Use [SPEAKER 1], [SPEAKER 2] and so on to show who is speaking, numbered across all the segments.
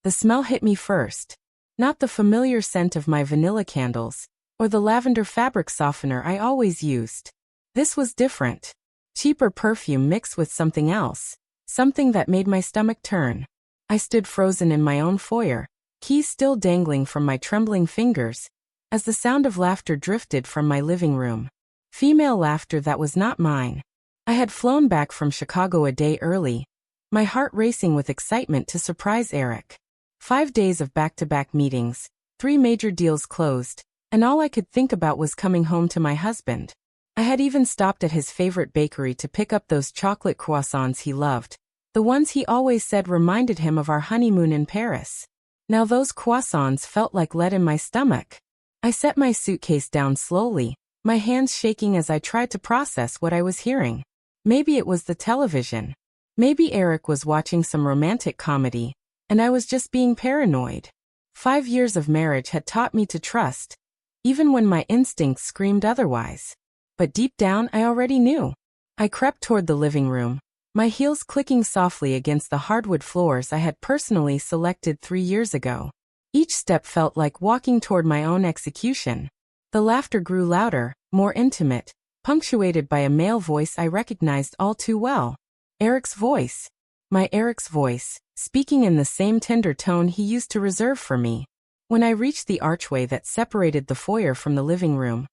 [SPEAKER 1] The smell hit me first. Not the familiar scent of my vanilla candles, or the lavender fabric softener I always used. This was different. Cheaper perfume mixed with something else, something that made my stomach turn. I stood frozen in my own foyer, keys still dangling from my trembling fingers, as the sound of laughter drifted from my living room. Female laughter that was not mine. I had flown back from Chicago a day early, my heart racing with excitement to surprise Eric. 5 days of back-to-back meetings, 3 major deals closed, and all I could think about was coming home to my husband. I had even stopped at his favorite bakery to pick up those chocolate croissants he loved, the ones he always said reminded him of our honeymoon in Paris. Now those croissants felt like lead in my stomach. I set my suitcase down slowly, my hands shaking as I tried to process what I was hearing. Maybe it was the television. Maybe Eric was watching some romantic comedy, and I was just being paranoid. 5 years of marriage had taught me to trust, even when my instincts screamed otherwise. But deep down I already knew. I crept toward the living room, my heels clicking softly against the hardwood floors I had personally selected 3 years ago. Each step felt like walking toward my own execution. The laughter grew louder, more intimate, punctuated by a male voice I recognized all too well. Eric's voice. My Eric's voice, speaking in the same tender tone he used to reserve for me. When I reached the archway that separated the foyer from the living room,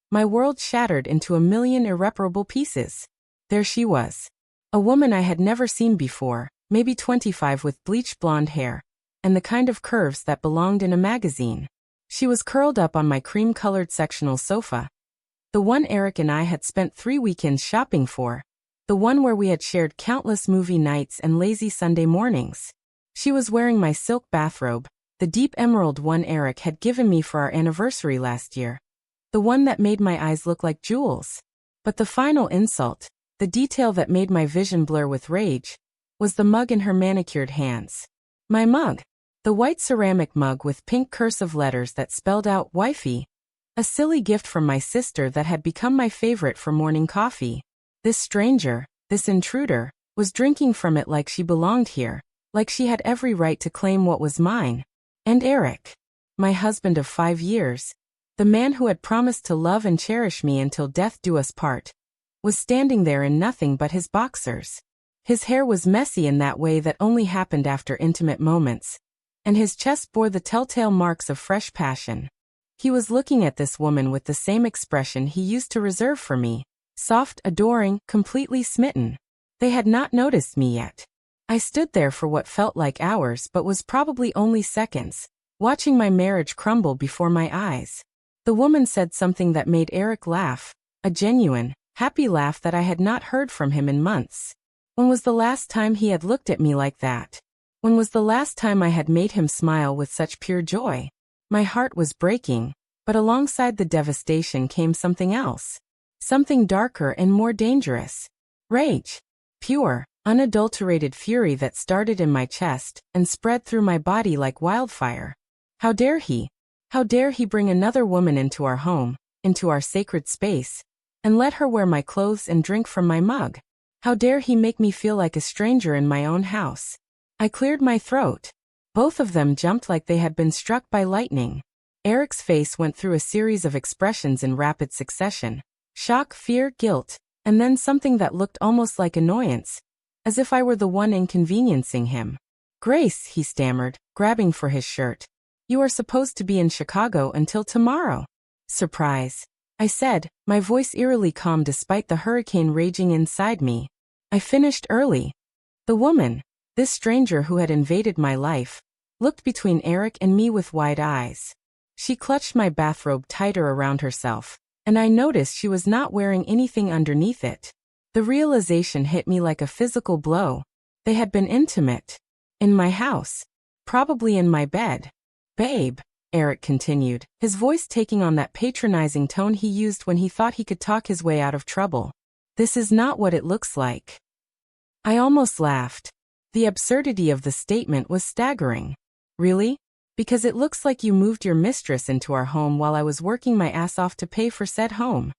[SPEAKER 1] my world shattered into a million irreparable pieces. There she was. A woman I had never seen before, maybe 25 with bleached blonde hair, and the kind of curves that belonged in a magazine. She was curled up on my cream-colored sectional sofa. The one Eric and I had spent 3 weekends shopping for. The one where we had shared countless movie nights and lazy Sunday mornings. She was wearing my silk bathrobe, the deep emerald one Eric had given me for our anniversary last year. The one that made my eyes look like jewels. But the final insult, the detail that made my vision blur with rage, was the mug in her manicured hands. My mug. The white ceramic mug with pink cursive letters that spelled out Wifey. A silly gift from my sister that had become my favorite for morning coffee. This stranger, this intruder, was drinking from it like she belonged here, like she had every right to claim what was mine. And Eric, my husband of 5 years, the man who had promised to love and cherish me until death do us part, was standing there in nothing but his boxers. His hair was messy in that way that only happened after intimate moments, and his chest bore the telltale marks of fresh passion. He was looking at this woman with the same expression he used to reserve for me. Soft, adoring, completely smitten. They had not noticed me yet. I stood there for what felt like hours but was probably only seconds, watching my marriage crumble before my eyes. The woman said something that made Eric laugh, a genuine, happy laugh that I had not heard from him in months. When was the last time he had looked at me like that? When was the last time I had made him smile with such pure joy? My heart was breaking, but alongside the devastation came something else. Something darker and more dangerous. Rage. Pure, unadulterated fury that started in my chest and spread through my body like wildfire. How dare he? How dare he bring another woman into our home, into our sacred space, and let her wear my clothes and drink from my mug? How dare he make me feel like a stranger in my own house? I cleared my throat. Both of them jumped like they had been struck by lightning. Eric's face went through a series of expressions in rapid succession. Shock, fear, guilt, and then something that looked almost like annoyance, as if I were the one inconveniencing him. "Grace," he stammered, grabbing for his shirt. "You are supposed to be in Chicago until tomorrow." "Surprise," I said, my voice eerily calm despite the hurricane raging inside me. "I finished early." The woman, this stranger who had invaded my life, looked between Eric and me with wide eyes. She clutched my bathrobe tighter around herself, and I noticed she was not wearing anything underneath it. The realization hit me like a physical blow. They had been intimate. In my house. Probably in my bed. "Babe," Eric continued, his voice taking on that patronizing tone he used when he thought he could talk his way out of trouble. "This is not what it looks like." I almost laughed. The absurdity of the statement was staggering. "Really? Because it looks like you moved your mistress into our home while I was working my ass off to pay for said home."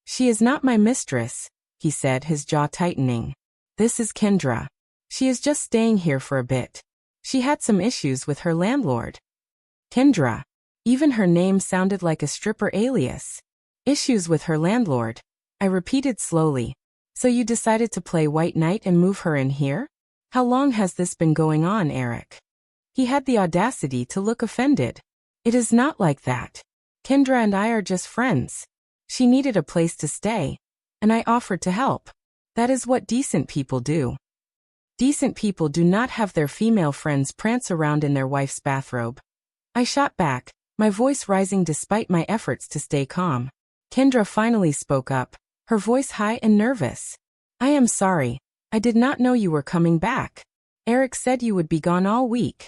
[SPEAKER 1] "She is not my mistress," he said, his jaw tightening. "This is Kendra. She is just staying here for a bit." She had some issues with her landlord. Kendra. Even her name sounded like a stripper alias. Issues with her landlord. I repeated slowly. So you decided to play white knight and move her in here? How long has this been going on, Eric? He had the audacity to look offended. It is not like that. Kendra and I are just friends. She needed a place to stay, and I offered to help. That is what decent people do. Decent people do not have their female friends prance around in their wife's bathrobe. I shot back, my voice rising despite my efforts to stay calm. Kendra finally spoke up, her voice high and nervous. I am sorry. I did not know you were coming back. Eric said you would be gone all week.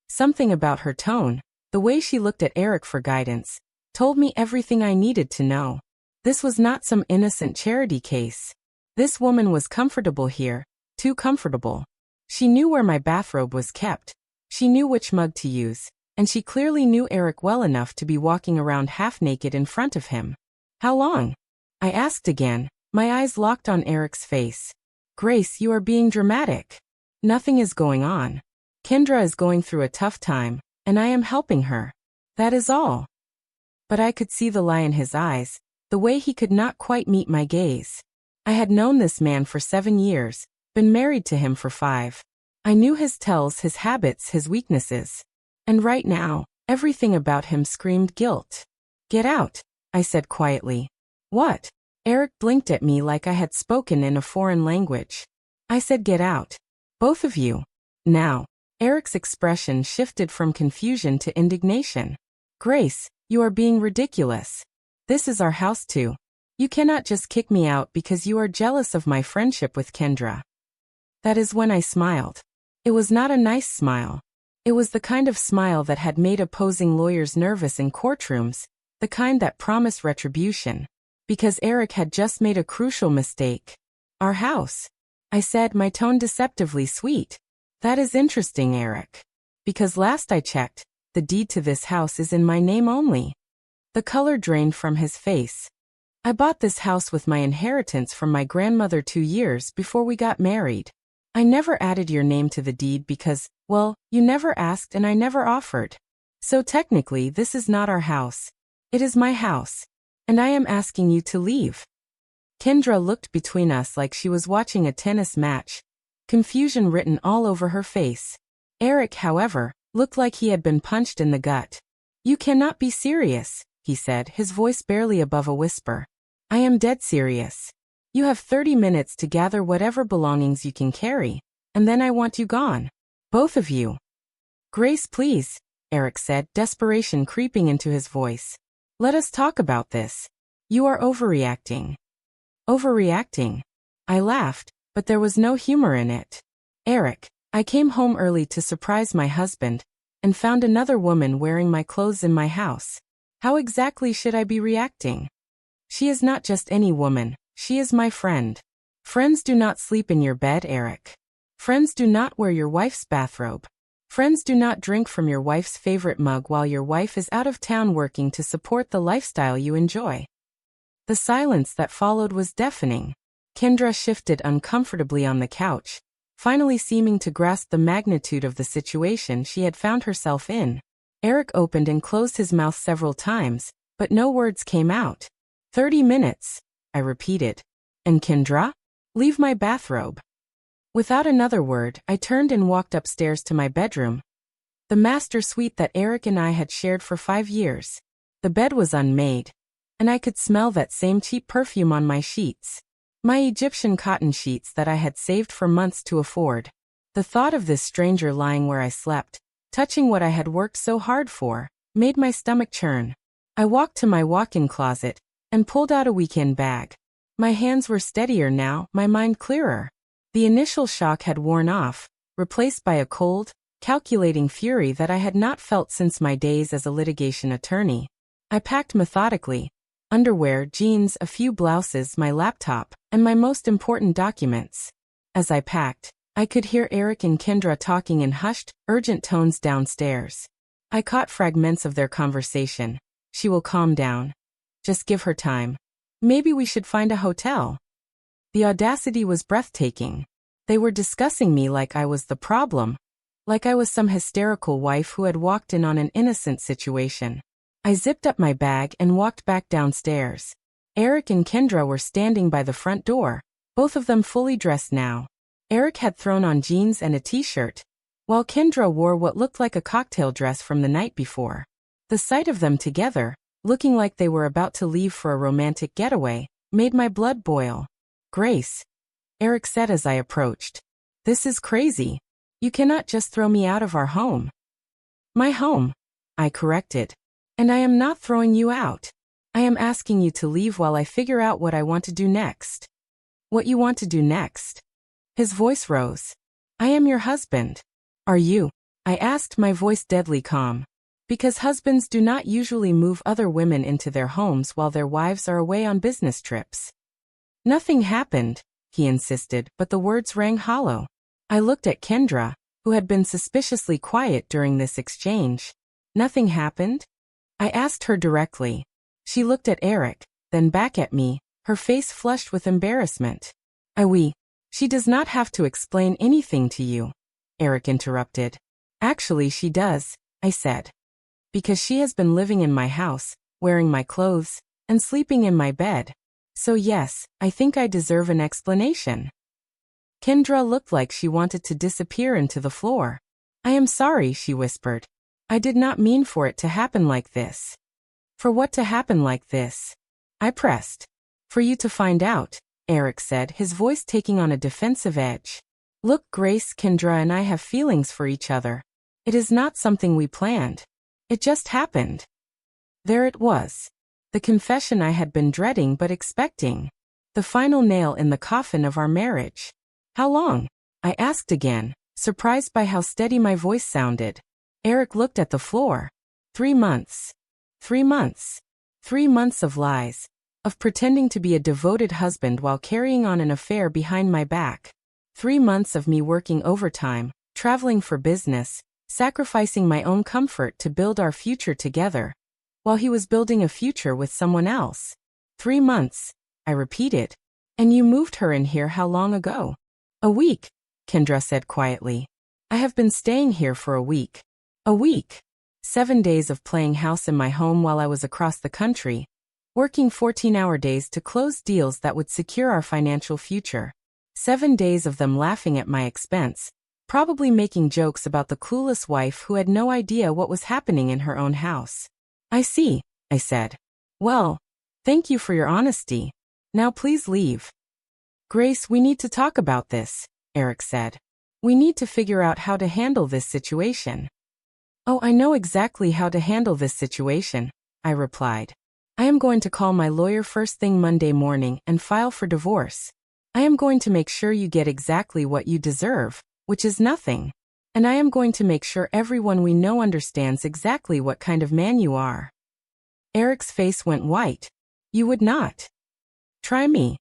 [SPEAKER 1] Something about her tone, the way she looked at Eric for guidance, told me everything I needed to know. This was not some innocent charity case. This woman was comfortable here, too comfortable. She knew where my bathrobe was kept. She knew which mug to use, and she clearly knew Eric well enough to be walking around half-naked in front of him. How long? I asked again, my eyes locked on Eric's face. Grace, you are being dramatic. Nothing is going on. Kendra is going through a tough time, and I am helping her. That is all. But I could see the lie in his eyes, the way he could not quite meet my gaze. I had known this man for 7 years, been married to him for 5. I knew his tells, his habits, his weaknesses. And right now, everything about him screamed guilt. Get out, I said quietly. What? Eric blinked at me like I had spoken in a foreign language. I said get out. Both of you. Now. Eric's expression shifted from confusion to indignation. Grace, you are being ridiculous. This is our house too. You cannot just kick me out because you are jealous of my friendship with Kendra. That is when I smiled. It was not a nice smile. It was the kind of smile that had made opposing lawyers nervous in courtrooms, the kind that promised retribution. Because Eric had just made a crucial mistake. Our house. I said, my tone deceptively sweet. That is interesting, Eric. Because last I checked, the deed to this house is in my name only. The color drained from his face. I bought this house with my inheritance from my grandmother 2 years before we got married. I never added your name to the deed because, well, you never asked and I never offered. So technically this is not our house. It is my house. And I am asking you to leave. Kendra looked between us like she was watching a tennis match. Confusion written all over her face. Eric, however, looked like he had been punched in the gut. You cannot be serious, he said, his voice barely above a whisper. I am dead serious. You have 30 minutes to gather whatever belongings you can carry, and then I want you gone. Both of you. Grace, please, Eric said, desperation creeping into his voice. Let us talk about this. You are overreacting. Overreacting? I laughed, but there was no humor in it. Eric, I came home early to surprise my husband, and found another woman wearing my clothes in my house. How exactly should I be reacting? She is not just any woman, she is my friend. Friends do not sleep in your bed, Eric. Friends do not wear your wife's bathrobe. Friends do not drink from your wife's favorite mug while your wife is out of town working to support the lifestyle you enjoy. The silence that followed was deafening. Kendra shifted uncomfortably on the couch, finally seeming to grasp the magnitude of the situation she had found herself in. Eric opened and closed his mouth several times, but no words came out. 30 minutes, I repeated. And Kendra? Leave my bathrobe. Without another word, I turned and walked upstairs to my bedroom. The master suite that Eric and I had shared for 5 years. The bed was unmade, and I could smell that same cheap perfume on my sheets. My Egyptian cotton sheets that I had saved for months to afford. The thought of this stranger lying where I slept, touching what I had worked so hard for, made my stomach churn. I walked to my walk-in closet and pulled out a weekend bag. My hands were steadier now, my mind clearer. The initial shock had worn off, replaced by a cold, calculating fury that I had not felt since my days as a litigation attorney. I packed methodically. Underwear, jeans, a few blouses, my laptop, and my most important documents. As I packed, I could hear Eric and Kendra talking in hushed, urgent tones downstairs. I caught fragments of their conversation. She will calm down. Just give her time. Maybe we should find a hotel. The audacity was breathtaking. They were discussing me like I was the problem. like I was some hysterical wife who had walked in on an innocent situation. I zipped up my bag and walked back downstairs. Eric and Kendra were standing by the front door, both of them fully dressed now. Eric had thrown on jeans and a t-shirt, while Kendra wore what looked like a cocktail dress from the night before. The sight of them together, looking like they were about to leave for a romantic getaway, made my blood boil. "Grace," Eric said as I approached. "This is crazy. You cannot just throw me out of our home." "My home," I corrected. "And I am not throwing you out. I am asking you to leave while I figure out what I want to do next." "What you want to do next?" His voice rose. "I am your husband." "Are you?" I asked, my voice deadly calm. Because husbands do not usually move other women into their homes while their wives are away on business trips. "Nothing happened," he insisted, but the words rang hollow. I looked at Kendra, who had been suspiciously quiet during this exchange. "Nothing happened?" I asked her directly. She looked at Eric, then back at me, her face flushed with embarrassment. She does not have to explain anything to you," Eric interrupted. "Actually, she does," I said. "Because she has been living in my house, wearing my clothes, and sleeping in my bed. So yes, I think I deserve an explanation." Kendra looked like she wanted to disappear into the floor. "I am sorry," she whispered. "I did not mean for it to happen like this." "For what to happen like this?" I pressed. "For you to find out," Eric said, his voice taking on a defensive edge. "Look, Grace, Kendra and I have feelings for each other. It is not something we planned. It just happened." There it was. The confession I had been dreading but expecting. The final nail in the coffin of our marriage. "How long?" I asked again, surprised by how steady my voice sounded. Eric looked at the floor. 3 months. 3 months. 3 months of lies. Of pretending to be a devoted husband while carrying on an affair behind my back. 3 months of me working overtime, traveling for business, sacrificing my own comfort to build our future together, while he was building a future with someone else. 3 months, I repeated. "And you moved her in here how long ago?" "A week," Kendra said quietly. "I have been staying here for a week." A week. 7 days of playing house in my home while I was across the country, working 14-hour days to close deals that would secure our financial future. 7 days of them laughing at my expense, probably making jokes about the clueless wife who had no idea what was happening in her own house. "I see," I said. "Well, thank you for your honesty. Now please leave." "Grace, we need to talk about this," Eric said. "We need to figure out how to handle this situation." "Oh, I know exactly how to handle this situation," I replied. "I am going to call my lawyer first thing Monday morning and file for divorce. I am going to make sure you get exactly what you deserve, which is nothing. And I am going to make sure everyone we know understands exactly what kind of man you are." Eric's face went white. "You would not." "Try me."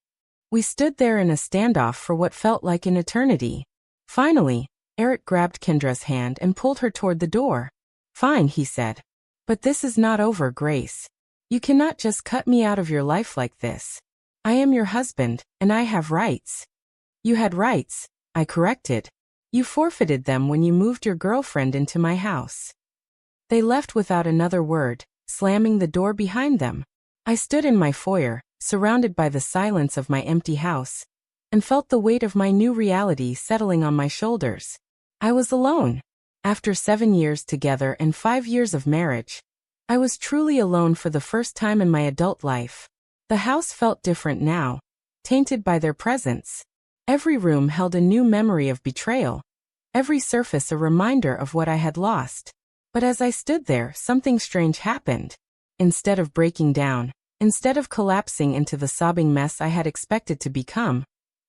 [SPEAKER 1] We stood there in a standoff for what felt like an eternity. Finally, Eric grabbed Kendra's hand and pulled her toward the door. "Fine," he said. "But this is not over, Grace. You cannot just cut me out of your life like this. I am your husband, and I have rights." "You had rights," I corrected. "You forfeited them when you moved your girlfriend into my house." They left without another word, slamming the door behind them. I stood in my foyer, surrounded by the silence of my empty house, and felt the weight of my new reality settling on my shoulders. I was alone. After 7 years together and 5 years of marriage, I was truly alone for the first time in my adult life. The house felt different now, tainted by their presence. Every room held a new memory of betrayal, every surface a reminder of what I had lost. But as I stood there, something strange happened. Instead of breaking down, instead of collapsing into the sobbing mess I had expected to become,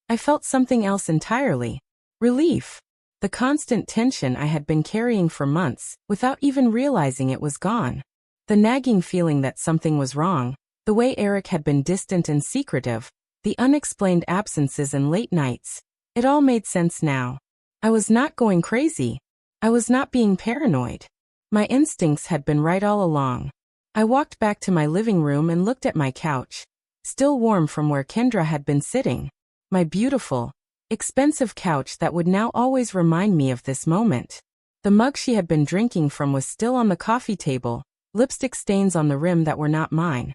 [SPEAKER 1] I felt something else entirely. Relief. The constant tension I had been carrying for months, without even realizing it, was gone. The nagging feeling that something was wrong, the way Eric had been distant and secretive, the unexplained absences and late nights, it all made sense now. I was not going crazy. I was not being paranoid. My instincts had been right all along. I walked back to my living room and looked at my couch, still warm from where Kendra had been sitting. My beautiful, expensive couch that would now always remind me of this moment. The mug she had been drinking from was still on the coffee table, lipstick stains on the rim that were not mine.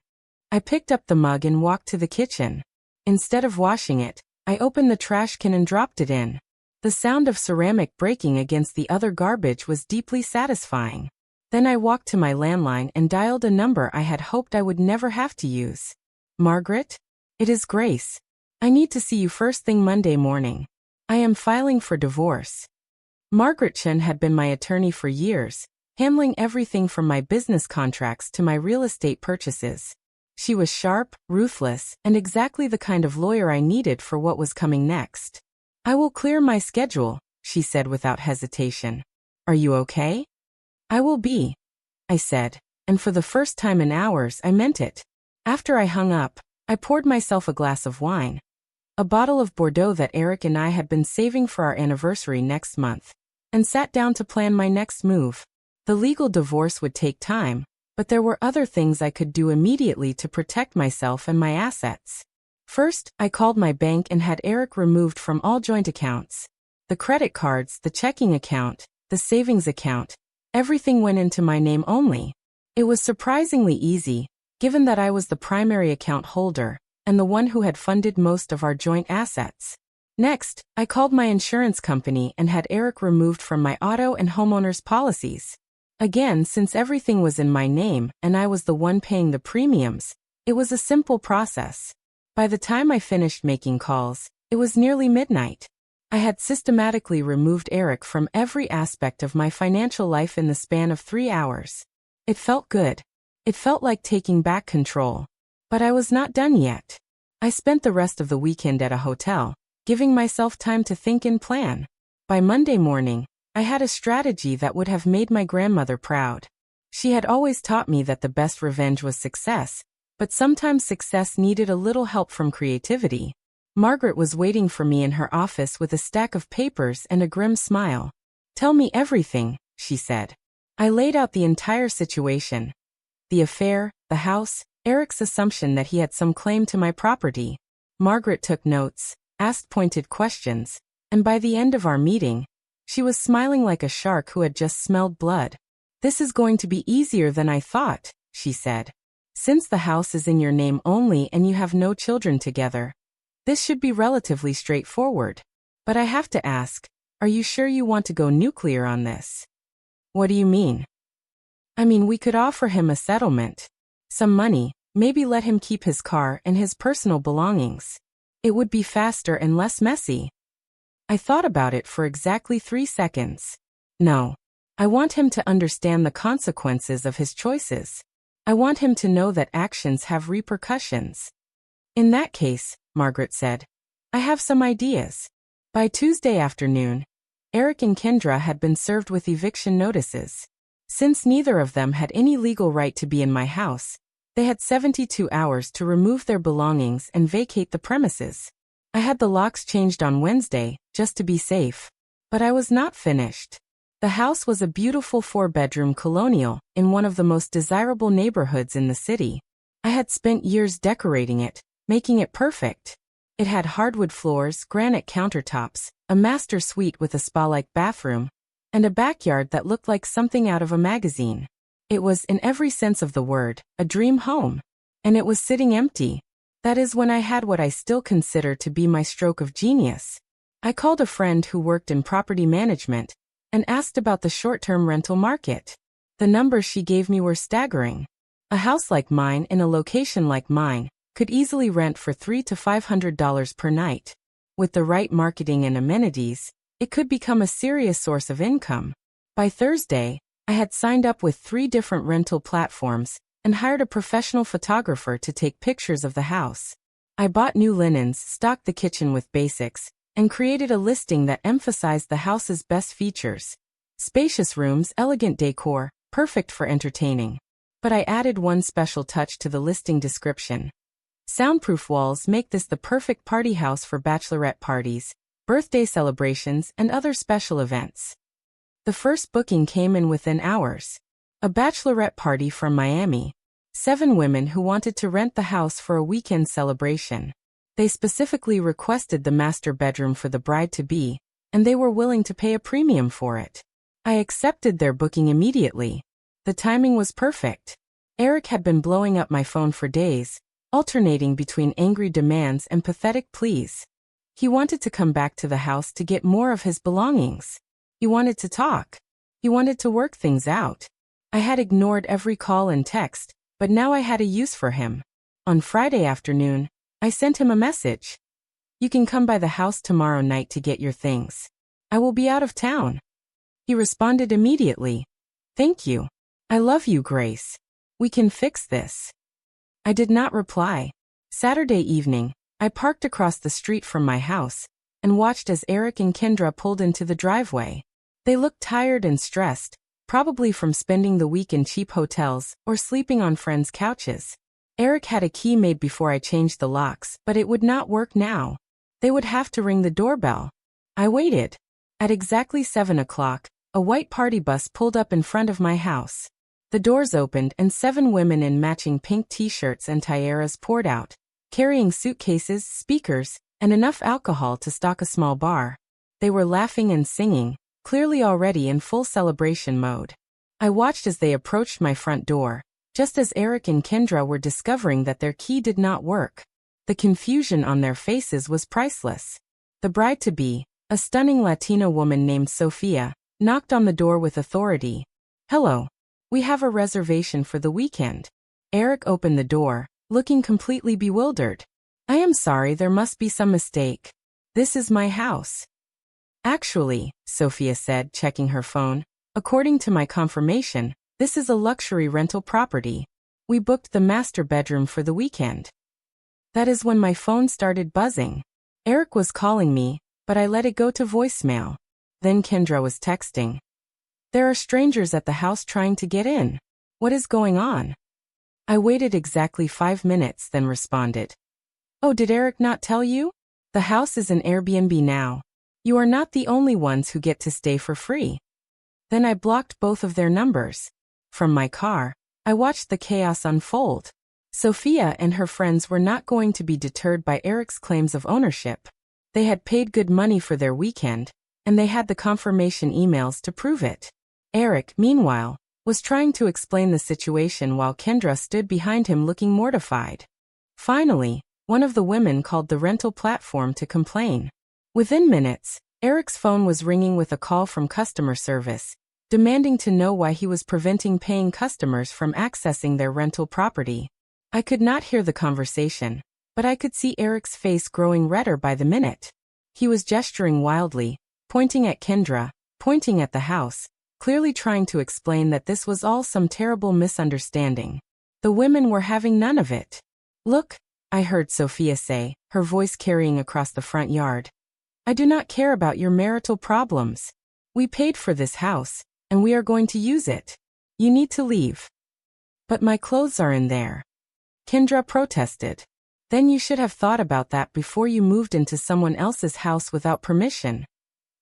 [SPEAKER 1] I picked up the mug and walked to the kitchen. Instead of washing it, I opened the trash can and dropped it in. The sound of ceramic breaking against the other garbage was deeply satisfying. Then I walked to my landline and dialed a number I had hoped I would never have to use. Margaret? It is Grace. I need to see you first thing Monday morning. I am filing for divorce. Margaret Chen had been my attorney for years, handling everything from my business contracts to my real estate purchases. She was sharp, ruthless, and exactly the kind of lawyer I needed for what was coming next. I will clear my schedule, she said without hesitation. Are you okay? I will be, I said, and for the first time in hours I meant it. After I hung up, I poured myself a glass of wine. A bottle of Bordeaux that Eric and I had been saving for our anniversary next month, and sat down to plan my next move. The legal divorce would take time, but there were other things I could do immediately to protect myself and my assets. First, I called my bank and had Eric removed from all joint accounts. The credit cards, the checking account, the savings account, everything went into my name only. It was surprisingly easy, given that I was the primary account holder and the one who had funded most of our joint assets. Next, I called my insurance company and had Eric removed from my auto and homeowners policies. Again, since everything was in my name and I was the one paying the premiums, it was a simple process. By the time I finished making calls, it was nearly midnight. I had systematically removed Eric from every aspect of my financial life in the span of 3 hours. It felt good. It felt like taking back control. But I was not done yet. I spent the rest of the weekend at a hotel, giving myself time to think and plan. By Monday morning, I had a strategy that would have made my grandmother proud. She had always taught me that the best revenge was success, but sometimes success needed a little help from creativity. Margaret was waiting for me in her office with a stack of papers and a grim smile. "Tell me everything," she said. I laid out the entire situation. The affair, the house, Eric's assumption that he had some claim to my property. Margaret took notes, asked pointed questions, and by the end of our meeting, she was smiling like a shark who had just smelled blood. "This is going to be easier than I thought," she said. "Since the house is in your name only and you have no children together, this should be relatively straightforward. But I have to ask, are you sure you want to go nuclear on this?" "What do you mean?" "I mean, we could offer him a settlement. Some money, maybe let him keep his car and his personal belongings. It would be faster and less messy." I thought about it for exactly 3 seconds. No. I want him to understand the consequences of his choices. I want him to know that actions have repercussions. "In that case," Margaret said, "I have some ideas." By Tuesday afternoon, Eric and Kendra had been served with eviction notices. Since neither of them had any legal right to be in my house, they had 72 hours to remove their belongings and vacate the premises. I had the locks changed on Wednesday, just to be safe. But I was not finished. The house was a beautiful 4-bedroom colonial in one of the most desirable neighborhoods in the city. I had spent years decorating it, making it perfect. It had hardwood floors, granite countertops, a master suite with a spa-like bathroom, and a backyard that looked like something out of a magazine. It was, in every sense of the word, a dream home. And it was sitting empty. That is when I had what I still consider to be my stroke of genius. I called a friend who worked in property management and asked about the short-term rental market. The numbers she gave me were staggering. A house like mine in a location like mine could easily rent for $300 to $500 per night. With the right marketing and amenities, it could become a serious source of income. By Thursday, I had signed up with 3 different rental platforms and hired a professional photographer to take pictures of the house. I bought new linens, stocked the kitchen with basics, and created a listing that emphasized the house's best features. Spacious rooms, elegant decor, perfect for entertaining. But I added one special touch to the listing description. Soundproof walls make this the perfect party house for bachelorette parties, birthday celebrations, and other special events. The first booking came in within hours. A bachelorette party from Miami. 7 women who wanted to rent the house for a weekend celebration. They specifically requested the master bedroom for the bride-to-be, and they were willing to pay a premium for it. I accepted their booking immediately. The timing was perfect. Eric had been blowing up my phone for days, alternating between angry demands and pathetic pleas. He wanted to come back to the house to get more of his belongings. He wanted to talk. He wanted to work things out. I had ignored every call and text, but now I had a use for him. On Friday afternoon, I sent him a message. You can come by the house tomorrow night to get your things. I will be out of town. He responded immediately. Thank you. I love you, Grace. We can fix this. I did not reply. Saturday evening, I parked across the street from my house and watched as Eric and Kendra pulled into the driveway. They looked tired and stressed, probably from spending the week in cheap hotels or sleeping on friends' couches. Eric had a key made before I changed the locks, but it would not work now. They would have to ring the doorbell. I waited. At exactly 7 o'clock, a white party bus pulled up in front of my house. The doors opened and 7 women in matching pink t-shirts and tiaras poured out, carrying suitcases, speakers, and enough alcohol to stock a small bar. They were laughing and singing, clearly already in full celebration mode. I watched as they approached my front door, just as Eric and Kendra were discovering that their key did not work. The confusion on their faces was priceless. The bride-to-be, a stunning Latina woman named Sophia, knocked on the door with authority. Hello. We have a reservation for the weekend. Eric opened the door, looking completely bewildered. I am sorry, there must be some mistake. This is my house. Actually, Sophia said, checking her phone, according to my confirmation, this is a luxury rental property. We booked the master bedroom for the weekend. That is when my phone started buzzing. Eric was calling me, but I let it go to voicemail. Then Kendra was texting. There are strangers at the house trying to get in. What is going on? I waited exactly 5 minutes, then responded. Oh, did Eric not tell you? The house is an Airbnb now. You are not the only ones who get to stay for free. Then I blocked both of their numbers. From my car, I watched the chaos unfold. Sophia and her friends were not going to be deterred by Eric's claims of ownership. They had paid good money for their weekend, and they had the confirmation emails to prove it. Eric, meanwhile, was trying to explain the situation while Kendra stood behind him looking mortified. Finally, one of the women called the rental platform to complain. Within minutes, Eric's phone was ringing with a call from customer service, demanding to know why he was preventing paying customers from accessing their rental property. I could not hear the conversation, but I could see Eric's face growing redder by the minute. He was gesturing wildly, pointing at Kendra, pointing at the house, clearly trying to explain that this was all some terrible misunderstanding. The women were having none of it. Look, I heard Sophia say, her voice carrying across the front yard. I do not care about your marital problems. We paid for this house, and we are going to use it. You need to leave. But my clothes are in there. Kendra protested. Then you should have thought about that before you moved into someone else's house without permission.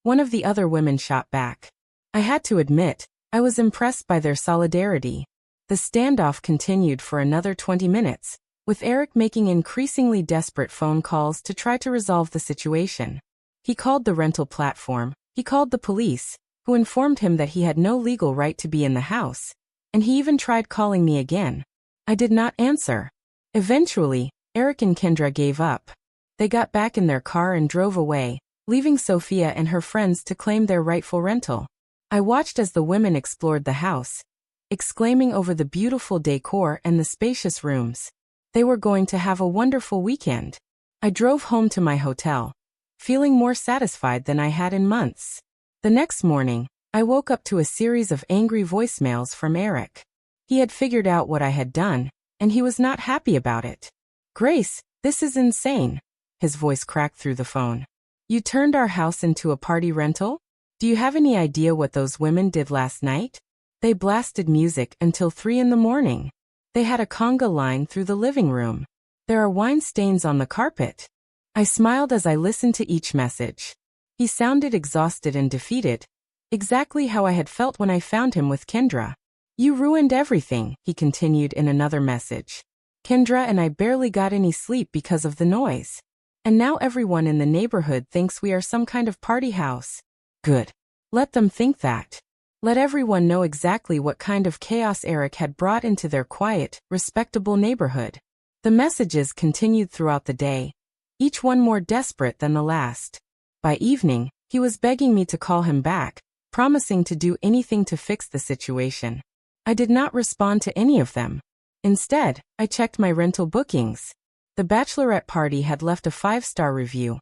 [SPEAKER 1] One of the other women shot back. I had to admit, I was impressed by their solidarity. The standoff continued for another 20 minutes, with Eric making increasingly desperate phone calls to try to resolve the situation. He called the rental platform, he called the police, who informed him that he had no legal right to be in the house, and he even tried calling me again. I did not answer. Eventually, Eric and Kendra gave up. They got back in their car and drove away, leaving Sophia and her friends to claim their rightful rental. I watched as the women explored the house, exclaiming over the beautiful decor and the spacious rooms. They were going to have a wonderful weekend. I drove home to my hotel, feeling more satisfied than I had in months. The next morning, I woke up to a series of angry voicemails from Eric. He had figured out what I had done, and he was not happy about it. Grace, this is insane. His voice cracked through the phone. You turned our house into a party rental? Do you have any idea what those women did last night? They blasted music until 3 in the morning. They had a conga line through the living room. There are wine stains on the carpet. I smiled as I listened to each message. He sounded exhausted and defeated, exactly how I had felt when I found him with Kendra. You ruined everything, he continued in another message. Kendra and I barely got any sleep because of the noise. And now everyone in the neighborhood thinks we are some kind of party house. Good. Let them think that. Let everyone know exactly what kind of chaos Eric had brought into their quiet, respectable neighborhood. The messages continued throughout the day, each one more desperate than the last. By evening, he was begging me to call him back, promising to do anything to fix the situation. I did not respond to any of them. Instead, I checked my rental bookings. The bachelorette party had left a 5-star review.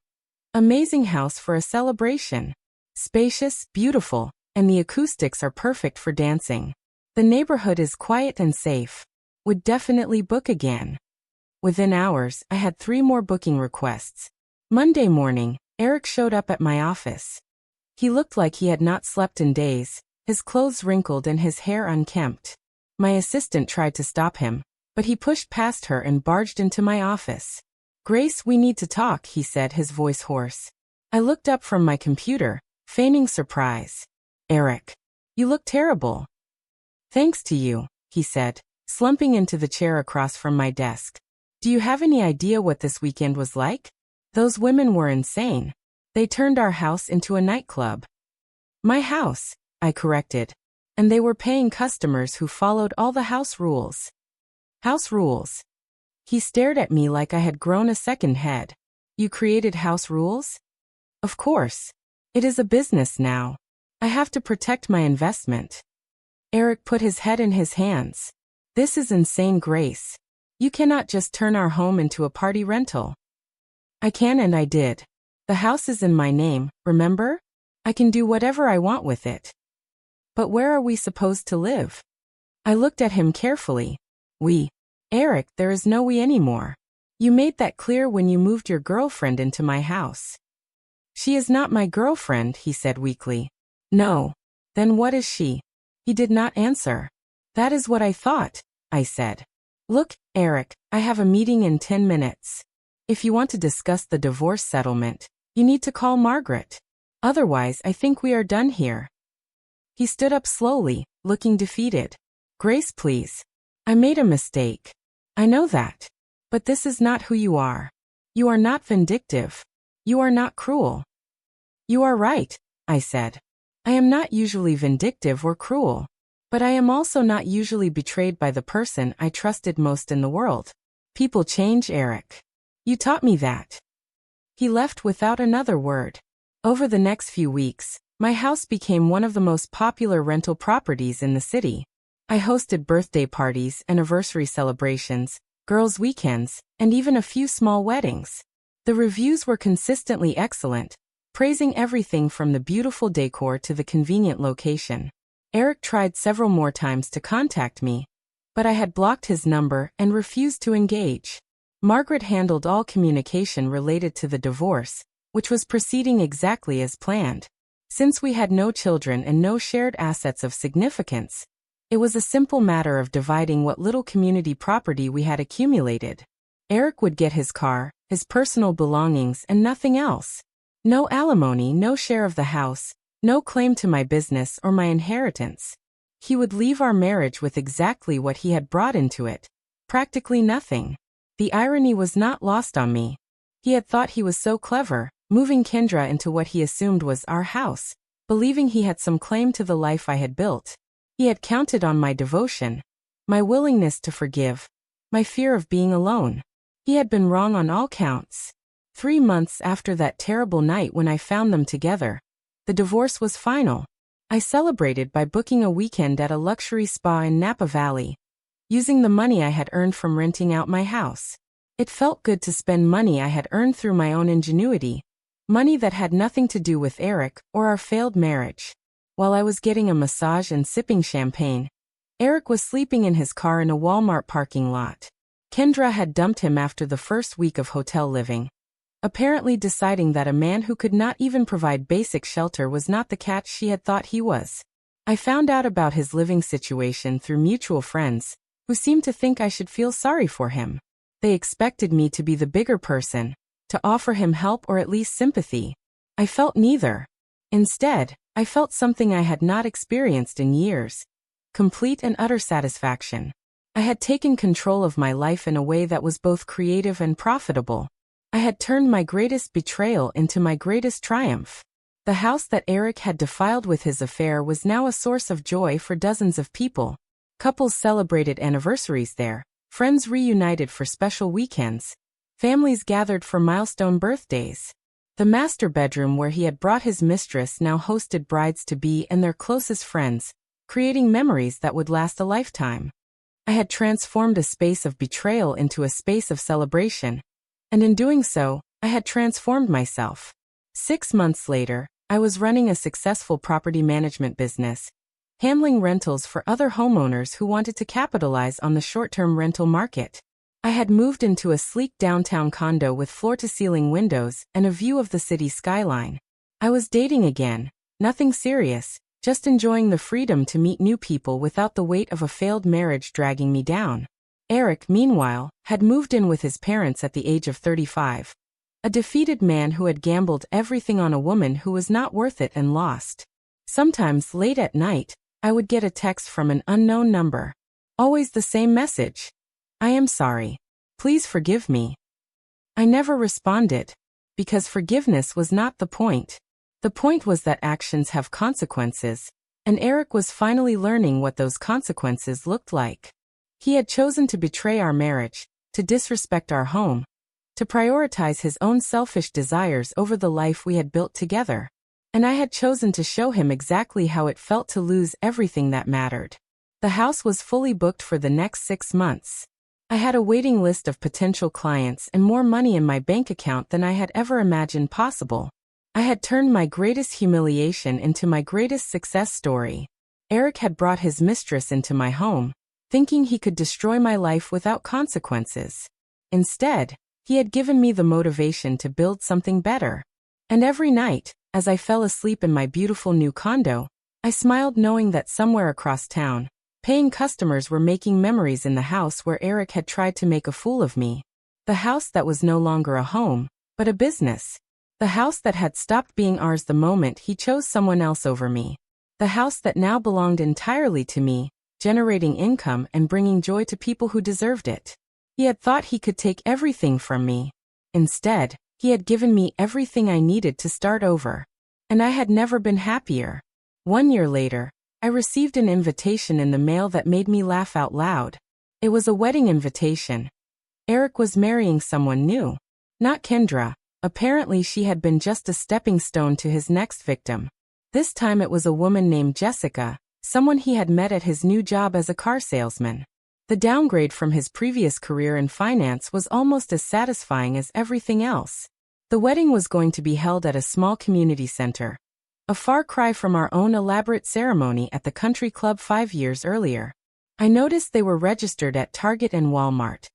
[SPEAKER 1] Amazing house for a celebration. Spacious, beautiful, and the acoustics are perfect for dancing. The neighborhood is quiet and safe. Would definitely book again. Within hours, I had 3 more booking requests. Monday morning, Eric showed up at my office. He looked like he had not slept in days, his clothes wrinkled and his hair unkempt. My assistant tried to stop him, but he pushed past her and barged into my office. "Grace, we need to talk," he said, his voice hoarse. I looked up from my computer, feigning surprise. "Eric, you look terrible." "Thanks to you," he said, slumping into the chair across from my desk. "Do you have any idea what this weekend was like? Those women were insane. They turned our house into a nightclub." "My house," I corrected. "And they were paying customers who followed all the house rules." "House rules?" He stared at me like I had grown a second head. "You created house rules?" "Of course. It is a business now. I have to protect my investment." Eric put his head in his hands. "This is insane, Grace. You cannot just turn our home into a party rental." "I can, and I did. The house is in my name, remember? I can do whatever I want with it." "But where are we supposed to live?" I looked at him carefully. "We." "Eric, there is no we anymore. You made that clear when you moved your girlfriend into my house." "She is not my girlfriend," he said weakly. "No. Then what is she?" He did not answer. "That is what I thought," I said. "Look, Eric, I have a meeting in 10 minutes. If you want to discuss the divorce settlement, you need to call Margaret. Otherwise, I think we are done here." He stood up slowly, looking defeated. "Grace, please. I made a mistake. I know that. But this is not who you are. You are not vindictive. You are not cruel." "You are right," I said. "I am not usually vindictive or cruel. But I am also not usually betrayed by the person I trusted most in the world. People change, Eric. You taught me that." He left without another word. Over the next few weeks, my house became one of the most popular rental properties in the city. I hosted birthday parties, anniversary celebrations, girls' weekends, and even a few small weddings. The reviews were consistently excellent, praising everything from the beautiful decor to the convenient location. Eric tried several more times to contact me, but I had blocked his number and refused to engage. Margaret handled all communication related to the divorce, which was proceeding exactly as planned. Since we had no children and no shared assets of significance, it was a simple matter of dividing what little community property we had accumulated. Eric would get his car, his personal belongings, and nothing else. No alimony, no share of the house, no claim to my business or my inheritance. He would leave our marriage with exactly what he had brought into it. Practically nothing. The irony was not lost on me. He had thought he was so clever, moving Kendra into what he assumed was our house, believing he had some claim to the life I had built. He had counted on my devotion, my willingness to forgive, my fear of being alone. He had been wrong on all counts. 3 months after that terrible night when I found them together, the divorce was final. I celebrated by booking a weekend at a luxury spa in Napa Valley, using the money I had earned from renting out my house. It felt good to spend money I had earned through my own ingenuity, money that had nothing to do with Eric or our failed marriage. While I was getting a massage and sipping champagne, Eric was sleeping in his car in a Walmart parking lot. Kendra had dumped him after the first week of hotel living, apparently deciding that a man who could not even provide basic shelter was not the catch she had thought he was. I found out about his living situation through mutual friends, who seemed to think I should feel sorry for him. They expected me to be the bigger person, to offer him help or at least sympathy. I felt neither. Instead, I felt something I had not experienced in years: complete and utter satisfaction. I had taken control of my life in a way that was both creative and profitable. I had turned my greatest betrayal into my greatest triumph. The house that Eric had defiled with his affair was now a source of joy for dozens of people. Couples celebrated anniversaries there, friends reunited for special weekends, families gathered for milestone birthdays. The master bedroom where he had brought his mistress now hosted brides-to-be and their closest friends, creating memories that would last a lifetime. I had transformed a space of betrayal into a space of celebration, and in doing so, I had transformed myself. 6 months later, I was running a successful property management business, handling rentals for other homeowners who wanted to capitalize on the short-term rental market. I had moved into a sleek downtown condo with floor-to-ceiling windows and a view of the city skyline. I was dating again, nothing serious, just enjoying the freedom to meet new people without the weight of a failed marriage dragging me down. Eric, meanwhile, had moved in with his parents at the age of 35. A defeated man who had gambled everything on a woman who was not worth it and lost. Sometimes, late at night, I would get a text from an unknown number. Always the same message. I am sorry. Please forgive me. I never responded, because forgiveness was not the point. The point was that actions have consequences, and Eric was finally learning what those consequences looked like. He had chosen to betray our marriage, to disrespect our home, to prioritize his own selfish desires over the life we had built together. And I had chosen to show him exactly how it felt to lose everything that mattered. The house was fully booked for the next 6 months. I had a waiting list of potential clients and more money in my bank account than I had ever imagined possible. I had turned my greatest humiliation into my greatest success story. Eric had brought his mistress into my home, thinking he could destroy my life without consequences. Instead, he had given me the motivation to build something better. And every night, as I fell asleep in my beautiful new condo, I smiled knowing that somewhere across town, paying customers were making memories in the house where Eric had tried to make a fool of me. The house that was no longer a home, but a business. The house that had stopped being ours the moment he chose someone else over me. The house that now belonged entirely to me, generating income and bringing joy to people who deserved it. He had thought he could take everything from me. Instead, he had given me everything I needed to start over. And I had never been happier. 1 year later, I received an invitation in the mail that made me laugh out loud. It was a wedding invitation. Eric was marrying someone new. Not Kendra. Apparently she had been just a stepping stone to his next victim. This time it was a woman named Jessica, someone he had met at his new job as a car salesman. The downgrade from his previous career in finance was almost as satisfying as everything else. The wedding was going to be held at a small community center, a far cry from our own elaborate ceremony at the country club 5 years earlier. I noticed they were registered at Target and Walmart.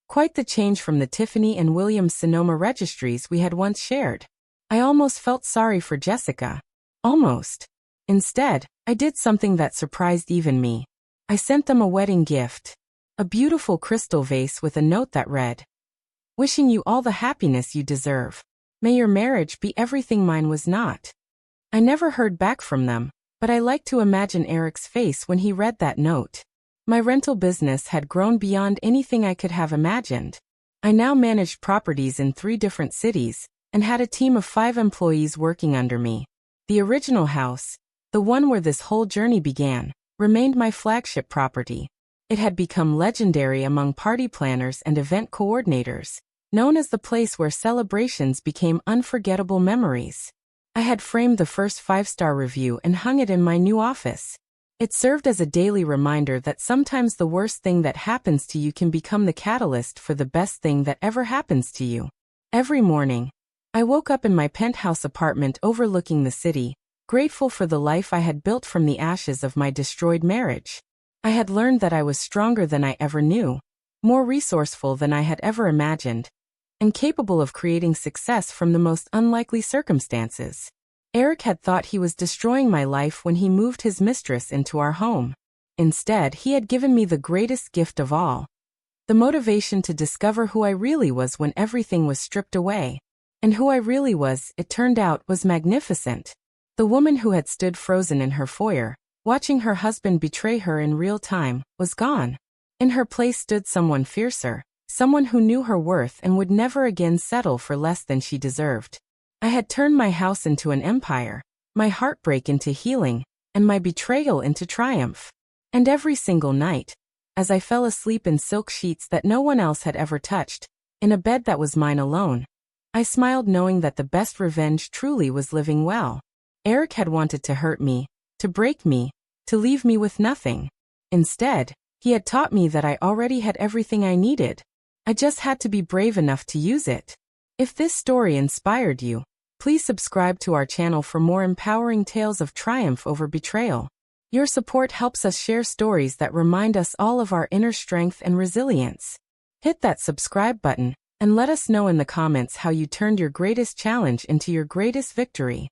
[SPEAKER 1] Quite the change from the Tiffany and Williams-Sonoma registries we had once shared. I almost felt sorry for Jessica. Almost. Instead, I did something that surprised even me. I sent them a wedding gift. A beautiful crystal vase with a note that read, "Wishing you all the happiness you deserve. May your marriage be everything mine was not." I never heard back from them, but I like to imagine Eric's face when he read that note. My rental business had grown beyond anything I could have imagined. I now managed properties in 3 different cities, and had a team of 5 employees working under me. The original house, the one where this whole journey began, remained my flagship property. It had become legendary among party planners and event coordinators, known as the place where celebrations became unforgettable memories. I had framed the first 5-star review and hung it in my new office. It served as a daily reminder that sometimes the worst thing that happens to you can become the catalyst for the best thing that ever happens to you. Every morning, I woke up in my penthouse apartment overlooking the city, grateful for the life I had built from the ashes of my destroyed marriage. I had learned that I was stronger than I ever knew, more resourceful than I had ever imagined, and capable of creating success from the most unlikely circumstances. Eric had thought he was destroying my life when he moved his mistress into our home. Instead, he had given me the greatest gift of all. The motivation to discover who I really was when everything was stripped away. And who I really was, it turned out, was magnificent. The woman who had stood frozen in her foyer, watching her husband betray her in real time, was gone. In her place stood someone fiercer, someone who knew her worth and would never again settle for less than she deserved. I had turned my house into an empire, my heartbreak into healing, and my betrayal into triumph. And every single night, as I fell asleep in silk sheets that no one else had ever touched, in a bed that was mine alone, I smiled knowing that the best revenge truly was living well. Eric had wanted to hurt me, to break me, to leave me with nothing. Instead, he had taught me that I already had everything I needed. I just had to be brave enough to use it. If this story inspired you, please subscribe to our channel for more empowering tales of triumph over betrayal. Your support helps us share stories that remind us all of our inner strength and resilience. Hit that subscribe button and let us know in the comments how you turned your greatest challenge into your greatest victory.